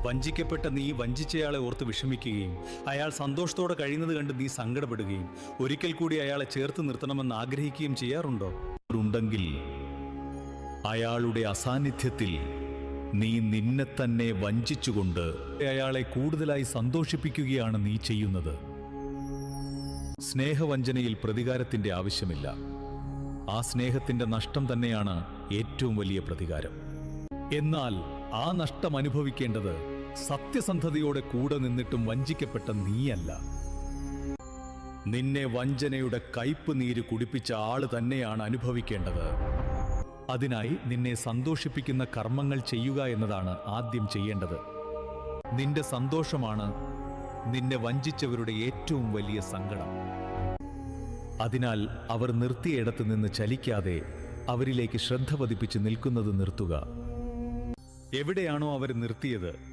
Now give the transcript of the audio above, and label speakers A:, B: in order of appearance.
A: വഞ്ചിക്കപ്പെട്ട നീ വഞ്ചിച്ചയാളെ ഓർത്ത് വിഷമിക്കുകയും അയാൾ സന്തോഷത്തോടെ കഴിയുന്നത് കണ്ട് നീ സങ്കടപ്പെടുകയും ഒരിക്കൽ കൂടി അയാളെ ചേർത്ത് നിർത്തണമെന്ന് ആഗ്രഹിക്കുകയും ചെയ്യാറുണ്ടോ? ഉണ്ടെങ്കിൽ അയാളുടെ അസാന്നിധ്യത്തിൽ നീ നിന്നെ തന്നെ വഞ്ചിച്ചുകൊണ്ട് അയാളെ കൂടുതലായി സന്തോഷിപ്പിക്കുകയാണ് നീ ചെയ്യുന്നത്. സ്നേഹവഞ്ചനയിൽ പ്രതികാരത്തിന്റെ ആവശ്യമില്ല. ആ സ്നേഹത്തിന്റെ നഷ്ടം തന്നെയാണ് ഏറ്റവും വലിയ പ്രതികാരം. എന്നാൽ ആ നഷ്ടം അനുഭവിക്കേണ്ടത് സത്യസന്ധതയോടെ കൂടെ നിന്നിട്ടും വഞ്ചിക്കപ്പെട്ട നീയല്ല. നിന്നെ വഞ്ചനയുടെ കയ്പ് നീര് കുടിപ്പിച്ച ആള് തന്നെയാണ് അനുഭവിക്കേണ്ടത്. അതിനായി നിന്നെ സന്തോഷിപ്പിക്കുന്ന കർമ്മങ്ങൾ ചെയ്യുക എന്നതാണ് ആദ്യം ചെയ്യേണ്ടത്. നിന്റെ സന്തോഷമാണ് നിന്നെ വഞ്ചിച്ചവരുടെ ഏറ്റവും വലിയ സങ്കടം. അതിനാൽ അവർ നിർത്തിയിടത്ത് നിന്ന് ചലിക്കാതെ അവരിലേക്ക് ശ്രദ്ധ പതിപ്പിച്ച് നിൽക്കുന്നത് നിർത്തുക. എവിടെയാണോ അവർ നിർത്തിയത്